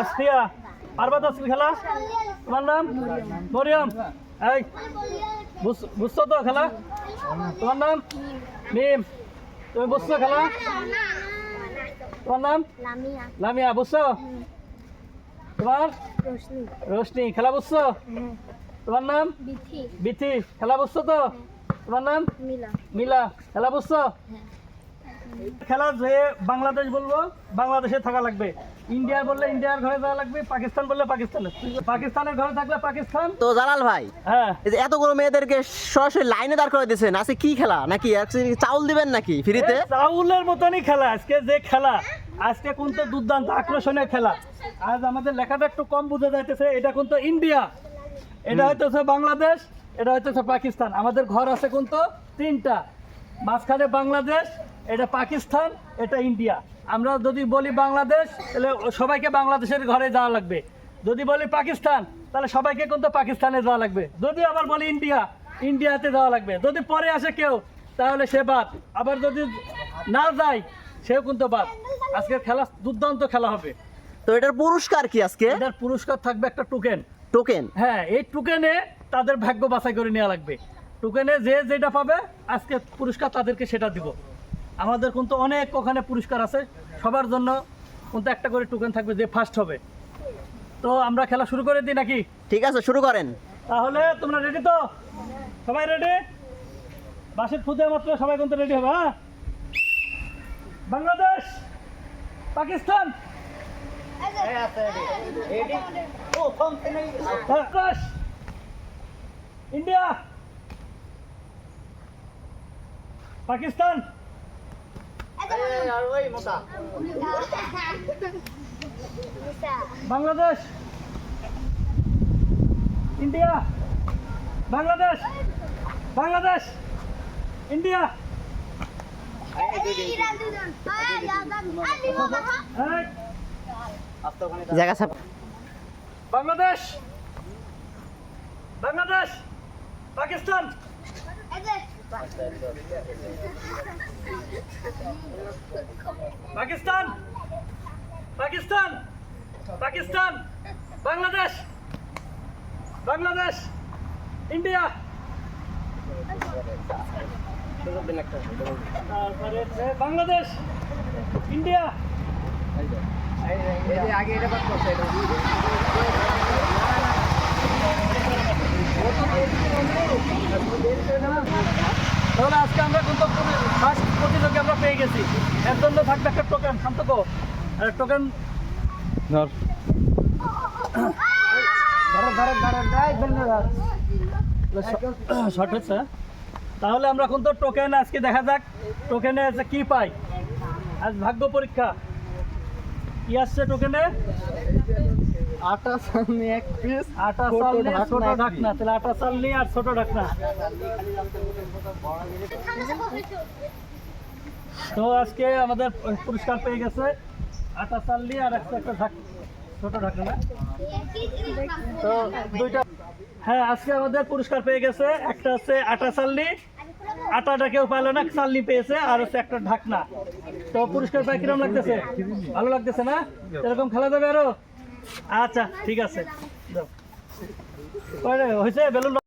আসফিয়া পারবা তো আজকে খেলা? তোমার নাম মরিয়ম। এই বুঝছো তো খেলা? তোমার নাম মিম। তুমি বুঝছো খেলা? তোমার নাম লামিয়া। বুঝছো? তোমার রোশনি। খেলা বুঝছো? তোমার নাম বিথি। খেলা বুঝছো তো? তোমার নাম মিলা। খেলা বুঝছো? খেলা যে বাংলাদেশ বলবো বাংলাদেশে থাকা লাগবে, ইন্ডিয়া বললে ইন্ডিয়ার ঘরে যাওয়া লাগবে, পাকিস্তান বললে পাকিস্তানের ঘরে থাকলে পাকিস্তান। তো জালাল ভাই, হ্যাঁ, এই যে এতগুলো মেয়েদেরকে সরাসরি লাইনে দাঁড় করে দিয়েছেন, আজকে কি খেলা? নাকি চাউল দিবেন নাকি ফ্রিতে? চাউলের মতনই খেলা আজকে। যে খেলা আজকে কিন্তু দুর্দান্ত আকর্ষণীয় খেলা। আজ আমাদের লেখাটা একটু কম বোঝা যাইতেছে। এটা কিন্তু ইন্ডিয়া, এটা হইতেছে বাংলাদেশ, এটা হইতেছে পাকিস্তান। আমাদের ঘর আছে কিন্তু তিনটা, মাঝখানে বাংলাদেশ, এটা পাকিস্তান, এটা ইন্ডিয়া। আমরা যদি বলি বাংলাদেশ তাহলে সবাইকে বাংলাদেশের ঘরে যাওয়া লাগবে, যদি বলি পাকিস্তান তাহলে সবাইকে কিন্তু পাকিস্তানে যাওয়া লাগবে, যদি আবার বলি ইন্ডিয়া ইন্ডিয়াতে যাওয়া লাগবে। যদি পরে আসে কেউ তাহলে সে বাদ, আবার যদি না যায় সেও কিন্তু বাদ। আজকের খেলা দুর্দান্ত খেলা হবে। তো এটার পুরস্কার কি আজকে? এটার পুরস্কার থাকবে একটা টোকেন। টোকেন? হ্যাঁ, এই টোকেনে তাদের ভাগ্য বাছাই করে নেওয়া লাগবে। টোকেনে যে যেটা পাবে আজকে পুরস্কার তাদেরকে সেটা দিব। আমাদের কিন্তু অনেক ওখানে পুরস্কার আছে, সবার জন্য কিন্তু একটা করে টোকেন থাকবে যে ফার্স্ট হবে। তো আমরা খেলা শুরু করে দিই নাকি? ঠিক আছে, শুরু করেন। তাহলে তোমরা রেডি তো? সবাই রেডি? বাঁশির ফুদে মাত্র সবাই কিন্তু রেডি হবে। হ্যাঁ, Bangladesh Pakistan India Pakistan Bangladesh India Bangladesh Bangladesh India. জায়গা ছাপ। বাংলাদেশ বাংলাদেশ পাকিস্তান পাকিস্তান পাকিস্তান পাকিস্তান বাংলাদেশ বাংলাদেশ ইন্ডিয়া। বাংলাদেশ ইন্ডিয়া তাহলে আজকে আমরা কিন্তু ফার্স্ট প্রতিযোগী আমরা পেয়ে গেছি। এর জন্য থাকবে একটা টোকেন। শান্তকো টোকেন ধর। শর্ট হচ্ছে। তাহলে আমরা কিন্তু টোকেন আজকে দেখা যাক টোকেনে কি পাই। আজ ভাগ্য পরীক্ষা। কি আসছে টোকেনে? আটা চালনি এক পিস, আটা চালনি ছোট ঢাকনা। তাহলে আটা চালনি আর ছোট ঢাকনা। তো আজকে আমাদের পুরস্কার পেয়ে গেছে আটা চালনি আর একটা ছোট ঢাকনা। তো দুইটা। হ্যাঁ, আজকে আমাদের পুরস্কার পেয়ে গেছে। একটা হচ্ছে আটা চালনি, আটাটা কেউ পাইলো না, চালনি পেয়েছে, আর হচ্ছে একটা ঢাকনা। তো পুরস্কার পাই কিরকম লাগতেছে? ভালো লাগতেছে না? এরকম খেলা যাবে আরো? আচ্ছা, ঠিক আছে। হয়েছে বেলুন।